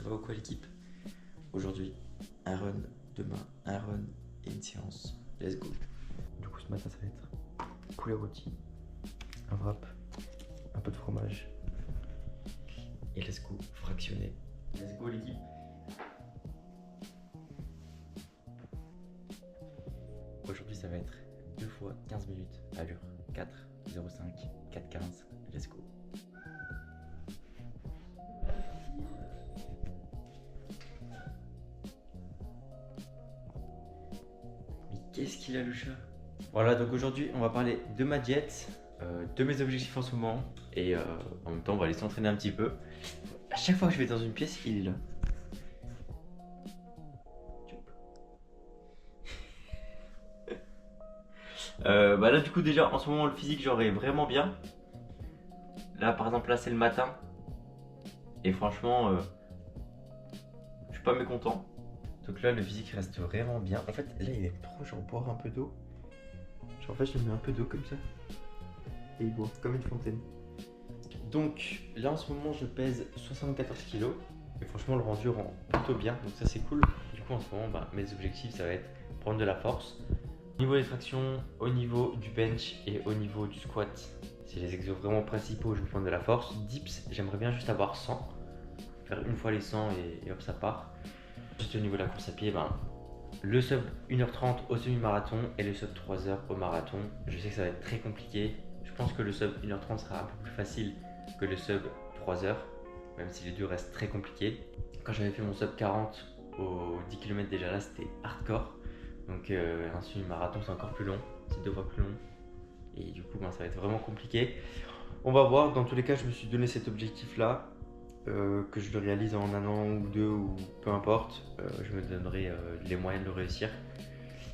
Ça va quoi l'équipe? Aujourd'hui, un run, demain, un run et une séance. Let's go. Du coup, ce matin, ça va être poulet rôti, un wrap, un peu de fromage. Et let's go, fractionné. Let's go l'équipe. Aujourd'hui, ça va être 2 fois 15 minutes, allure 4, 0,5, 4, 15. Let's go. Qu'est-ce qu'il a le chat? Voilà, donc aujourd'hui on va parler de ma diète, de mes objectifs en ce moment et en même temps on va aller s'entraîner un petit peu. À chaque fois que je vais dans une pièce, il est là. Bah là du coup déjà en ce moment le physique j'aurais vraiment bien. Là par exemple là c'est le matin et franchement je suis pas mécontent. Donc là le physique reste vraiment bien. En fait là il est trop genre boire un peu d'eau. Genre en fait je lui mets un peu d'eau comme ça et il boit comme une fontaine. Donc là en ce moment je pèse 74 kg et franchement le rendu rend plutôt bien, donc ça c'est cool. Du coup en ce moment mes objectifs ça va être prendre de la force. Au niveau des tractions, au niveau du bench et au niveau du squat, c'est les exos vraiment principaux où je vais prendre de la force. Dips, j'aimerais bien juste avoir 100, faire une fois les 100 et hop ça part. Juste au niveau de la course à pied, le sub 1h30 au semi-marathon et le sub 3h au marathon. Je sais que ça va être très compliqué. Je pense que le sub 1h30 sera un peu plus facile que le sub 3h, même si les deux restent très compliqués. Quand j'avais fait mon sub 40 au 10 km déjà là, c'était hardcore. Donc un semi-marathon c'est encore plus long, c'est 2 fois plus long. Et du coup ça va être vraiment compliqué. On va voir, dans tous les cas je me suis donné cet objectif là. Que je le réalise en un an ou deux ou peu importe, je me donnerai les moyens de le réussir.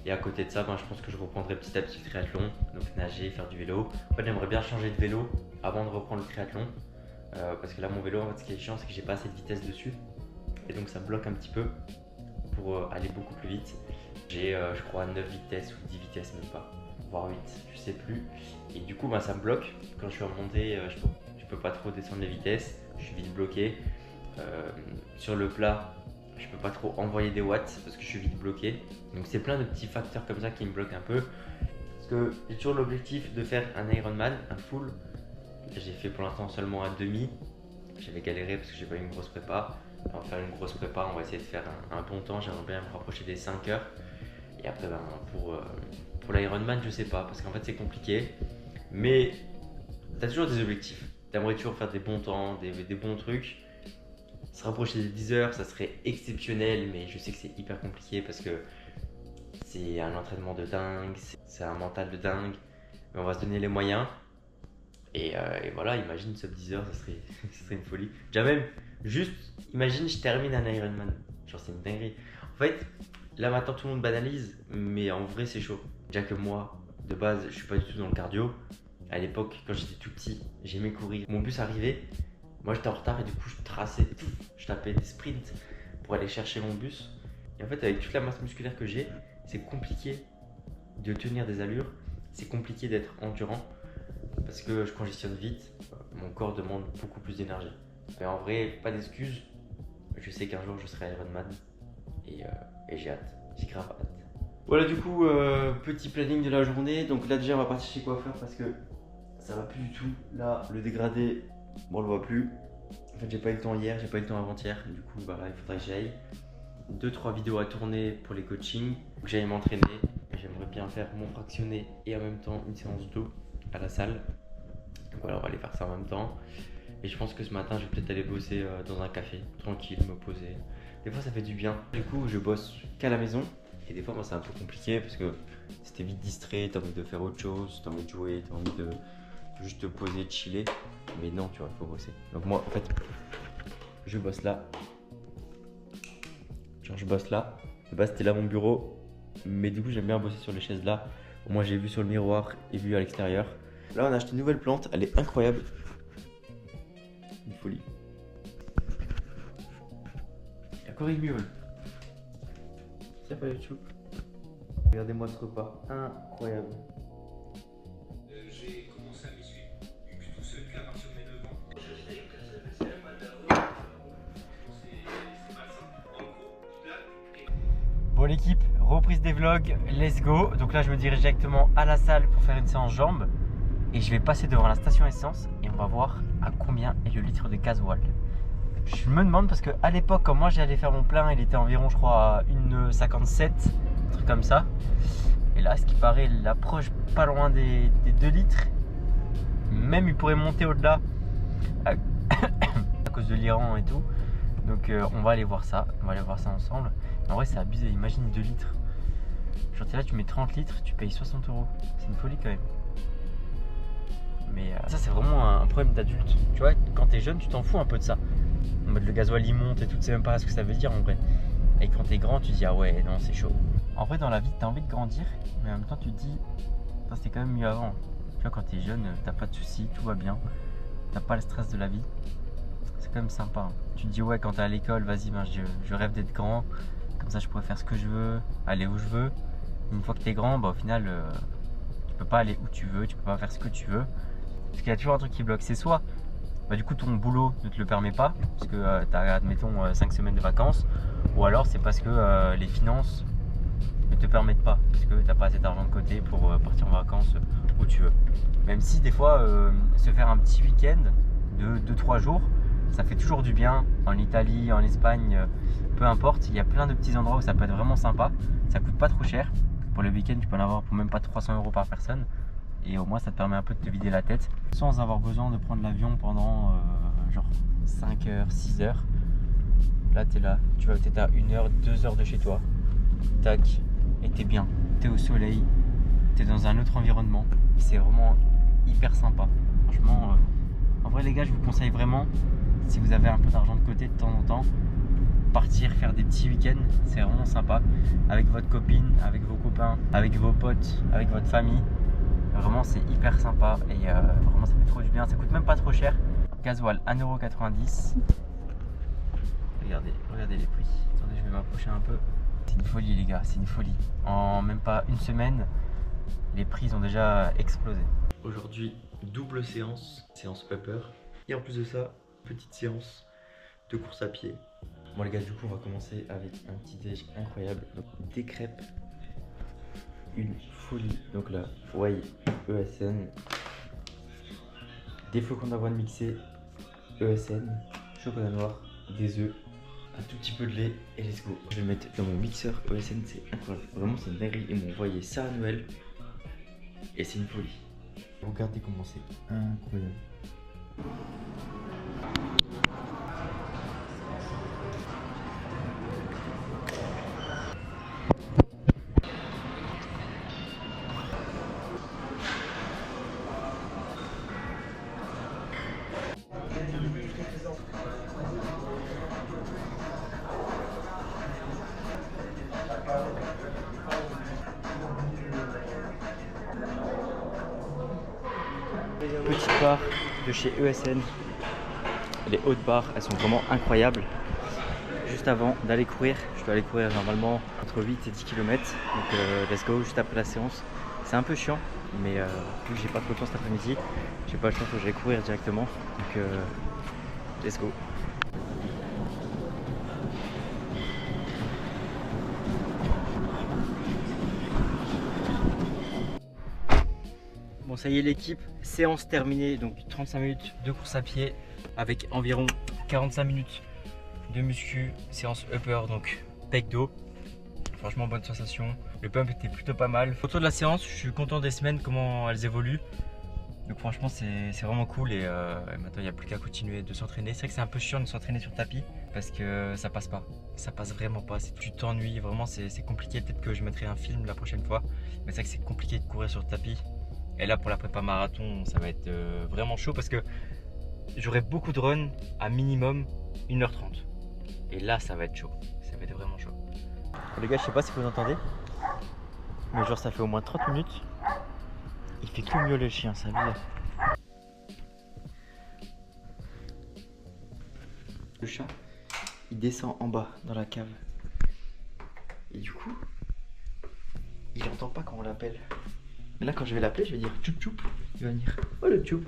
Et à côté de ça, je pense que je reprendrai petit à petit le triathlon, donc nager, faire du vélo. En fait, j'aimerais bien changer de vélo avant de reprendre le triathlon, parce que là, mon vélo, en fait, ce qui est chiant, c'est que j'ai pas assez de vitesse dessus, et donc ça bloque un petit peu pour aller beaucoup plus vite. J'ai, je crois, 9 vitesses ou 10 vitesses, même pas, voire 8, je sais plus. Et du coup, ça me bloque. Quand je suis en montée, je peux pas trop descendre les vitesses. Je suis vite bloqué. Sur le plat, je peux pas trop envoyer des watts parce que je suis vite bloqué. Donc c'est plein de petits facteurs comme ça qui me bloquent un peu. Parce que j'ai toujours l'objectif de faire un Ironman, un full. J'ai fait pour l'instant seulement un demi. J'avais galéré parce que j'ai pas eu une grosse prépa. On va faire une grosse prépa, on va essayer de faire un bon temps. J'aimerais bien me rapprocher des 5 heures. Et après pour l'Ironman, je sais pas parce qu'en fait c'est compliqué. Mais t'as toujours des objectifs. T'aimerais toujours faire des bons temps, des bons trucs. Se rapprocher des 10 heures, ça serait exceptionnel, mais je sais que c'est hyper compliqué parce que c'est un entraînement de dingue, c'est un mental de dingue. Mais on va se donner les moyens. Et voilà, imagine sub 10 heures, ça serait une folie. Déjà même, juste, imagine je termine un Ironman. Genre c'est une dinguerie. En fait, là maintenant tout le monde banalise, mais en vrai c'est chaud. Déjà que moi, de base, je suis pas du tout dans le cardio. À l'époque, quand j'étais tout petit, j'aimais courir. Mon bus arrivait, moi j'étais en retard et du coup je traçais tout. Je tapais des sprints pour aller chercher mon bus. Et en fait, avec toute la masse musculaire que j'ai, c'est compliqué de tenir des allures. C'est compliqué d'être endurant parce que je congestionne vite. Mon corps demande beaucoup plus d'énergie. Mais en vrai, pas d'excuses. Je sais qu'un jour je serai Ironman et j'ai hâte. J'ai grave hâte. Voilà du coup, petit planning de la journée. Donc là déjà on va partir chez coiffeur parce que ça va plus du tout. Là le dégradé, on le voit plus. En fait j'ai pas eu le temps hier, j'ai pas eu le temps avant-hier. Du coup là il faudrait que j'aille. 2-3 vidéos à tourner pour les coachings. Que j'aille m'entraîner. J'aimerais bien faire mon fractionné et en même temps une séance d'eau à la salle. Donc voilà, on va aller faire ça en même temps. Et je pense que ce matin je vais peut-être aller bosser dans un café, tranquille, me poser. Des fois ça fait du bien. Du coup je bosse qu'à la maison. Et des fois c'est un peu compliqué parce que si t'es vite distrait, t'as envie de faire autre chose, t'as envie de jouer, t'as envie de juste te poser, de chiller. Mais non, tu vois, il faut bosser. Donc moi en fait, je bosse là. Genre je bosse là. De base c'était là mon bureau. Mais du coup j'aime bien bosser sur les chaises là. Au moins j'ai vu sur le miroir et vu à l'extérieur. Là on a acheté une nouvelle plante, elle est incroyable. Une folie. Il y a encore il miaule. C'est pas YouTube. Regardez-moi ce repas, incroyable. J'ai commencé à m'y suivre. Je suis tout seul qu'à partir de mes 9 ans. reprise des vlogs, let's go. Donc là je me dirige directement à la salle pour faire une séance jambes. Et je vais passer devant la station essence et on va voir à combien est le litre de gasoil. Je me demande parce que à l'époque quand moi j'allais faire mon plein, il était environ je crois à 1,57, un truc comme ça. Et là ce qui paraît il approche pas loin des 2 litres. Même il pourrait monter au-delà à cause de l'Iran et tout. Donc on va aller voir ça, ensemble. En vrai c'est abusé, imagine 2 litres. Genre t'es là, tu mets 30 litres, tu payes 60 €. C'est une folie quand même. Mais ça c'est vraiment un problème d'adulte. Tu vois, quand t'es jeune tu t'en fous un peu de ça. En mode le gasoil il monte et tout, tu sais même pas ce que ça veut dire en vrai. Et quand t'es grand tu te dis ah ouais non c'est chaud. En vrai dans la vie t'as envie de grandir, mais en même temps tu te dis c'était quand même mieux avant. Tu vois quand t'es jeune t'as pas de soucis, tout va bien. T'as pas le stress de la vie. C'est quand même sympa. Tu te dis ouais quand t'es à l'école, vas-y ben, je rêve d'être grand. Comme ça je pourrais faire ce que je veux, aller où je veux. Une fois que t'es grand, bah, au final tu peux pas aller où tu veux, tu peux pas faire ce que tu veux. Parce qu'il y a toujours un truc qui bloque, c'est soit bah, du coup ton boulot ne te le permet pas, parce que tu as admettons 5 semaines de vacances, ou alors c'est parce que les finances ne te permettent pas, parce que tu n'as pas assez d'argent de côté pour partir en vacances où tu veux. Même si des fois se faire un petit week-end de 2-3 jours, ça fait toujours du bien, en Italie, en Espagne, peu importe, il y a plein de petits endroits où ça peut être vraiment sympa, ça coûte pas trop cher, pour le week-end tu peux en avoir pour même pas 300 € par personne. Et au moins ça te permet un peu de te vider la tête sans avoir besoin de prendre l'avion pendant genre 5 heures, 6 heures. Là t'es là, tu vas peut-être à 1 heure, 2 heures de chez toi. Tac, et t'es bien, t'es au soleil, t'es dans un autre environnement. C'est vraiment hyper sympa. Franchement, en vrai les gars je vous conseille vraiment, si vous avez un peu d'argent de côté de temps en temps, partir faire des petits week-ends, c'est vraiment sympa. Avec votre copine, avec vos copains, avec vos potes, avec votre famille. Vraiment c'est hyper sympa et vraiment ça fait trop du bien, ça coûte même pas trop cher. Gasoil 1,90 €. Regardez les prix. Attendez, je vais m'approcher un peu. C'est une folie les gars, c'est une folie. En même pas une semaine, les prix ont déjà explosé. Aujourd'hui, double séance upper. Et en plus de ça, petite séance de course à pied. Bon les gars, du coup on va commencer avec un petit déj incroyable. Donc des crêpes, une folie. Donc là, whey ESN, des flocons d'avoine mixés ESN, chocolat noir, des œufs, un tout petit peu de lait et let's go. Je vais le mettre dans mon mixeur ESN, c'est incroyable. Vraiment c'est une dinguerie. Ils m'ont envoyé ça à Noël et c'est une folie. Regardez comment c'est incroyable. Petite barre de chez ESN. Les hautes barres, elles sont vraiment incroyables. Juste avant d'aller courir, je dois aller courir normalement entre 8 et 10 km. Donc let's go, juste après la séance. C'est un peu chiant, mais vu que j'ai pas trop de temps cet après-midi, j'ai pas le temps, faut que j'aille courir directement. Donc let's go. Bon ça y est l'équipe, séance terminée, donc 35 minutes de course à pied avec environ 45 minutes de muscu, séance upper, donc pec dos. Franchement bonne sensation, le pump était plutôt pas mal. Autour de la séance, je suis content des semaines, comment elles évoluent. Donc franchement c'est vraiment cool et maintenant il n'y a plus qu'à continuer de s'entraîner. C'est vrai que c'est un peu chiant de s'entraîner sur tapis parce que ça passe pas, ça passe vraiment pas. Si tu t'ennuies vraiment c'est compliqué, peut-être que je mettrai un film la prochaine fois. Mais c'est vrai que c'est compliqué de courir sur le tapis. Et là pour la prépa marathon ça va être vraiment chaud parce que j'aurai beaucoup de runs à minimum 1h30. Et là ça va être chaud, ça va être vraiment chaud. Les gars je sais pas si vous entendez, mais genre ça fait au moins 30 minutes. Il fait que miauler le chien, c'est bizarre. Le chat il descend en bas dans la cave. Et du coup il entend pas quand on l'appelle. Mais là quand je vais l'appeler je vais dire tchoup tchoup. Il va venir. Oh le tchoup.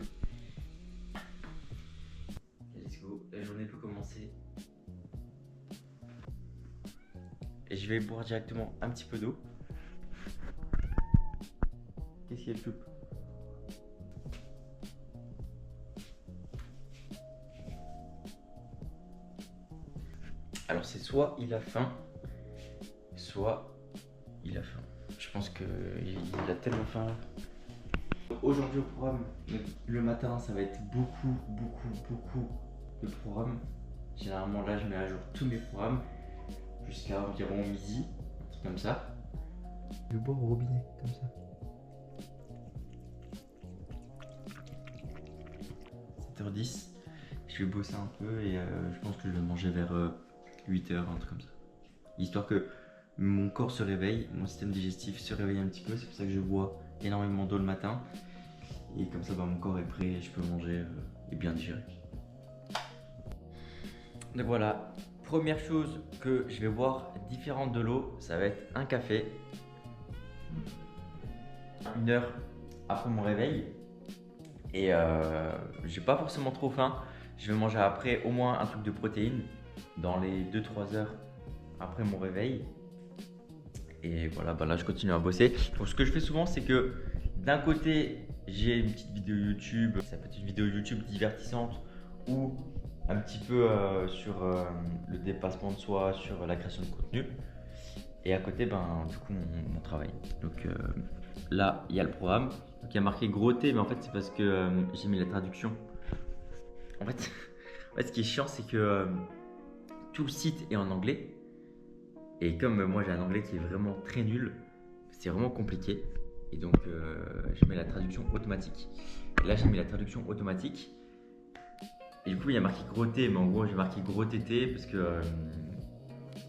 Let's go, la journée peut commencer. Et je vais boire directement un petit peu d'eau. Qu'est-ce qu'elle choupe? Alors c'est soit il a faim, soit il a faim. Je pense qu'il a tellement faim là. Aujourd'hui au programme, le matin ça va être beaucoup de programmes. Généralement là je mets à jour tous mes programmes jusqu'à environ midi, un truc comme ça. Je vais boire au robinet comme ça. 7h10, je vais bosser un peu et je pense que je vais manger vers 8h, un truc comme ça. Histoire que mon corps se réveille, mon système digestif se réveille un petit peu, c'est pour ça que je bois énormément d'eau le matin. Et comme ça, mon corps est prêt et je peux manger et bien digérer. Donc voilà, première chose que je vais boire différente de l'eau, ça va être un café. 1 heure après mon réveil. Et j'ai pas forcément trop faim. Je vais manger après au moins un truc de protéines dans les 2-3 heures après mon réveil. Et voilà, là je continue à bosser. Donc ce que je fais souvent, c'est que d'un côté, j'ai une petite vidéo YouTube. Ça peut être une vidéo YouTube divertissante ou un petit peu sur le dépassement de soi, sur la création de contenu. Et à côté, du coup, mon travail. Donc là, il y a le programme. Donc il y a marqué gros T, mais en fait, c'est parce que j'ai mis la traduction. En fait, ce qui est chiant, c'est que tout le site est en anglais. Et comme moi, j'ai un anglais qui est vraiment très nul, c'est vraiment compliqué. Et donc, je mets la traduction automatique. Et là, j'ai mis la traduction automatique. Et du coup, il y a marqué gros T, mais en gros, j'ai marqué gros TT parce que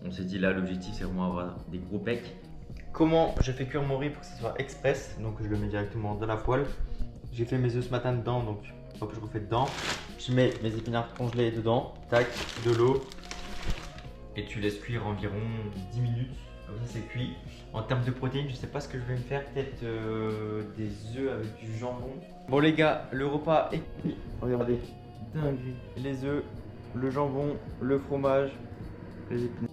on s'est dit là, l'objectif, c'est vraiment avoir des gros pecs. Comment je fais cuire mon riz pour que ce soit express? Donc, je le mets directement dans la poêle. J'ai fait mes œufs ce matin dedans, donc hop, je refais dedans. Je mets mes épinards congelés dedans, tac, de l'eau. Et tu laisses cuire environ 10 minutes. Comme ça, c'est cuit. En termes de protéines, je sais pas ce que je vais me faire. Peut-être des œufs avec du jambon. Bon, les gars, le repas est cuit. Regardez. Dingue. Les œufs, le jambon, le fromage, les épinards.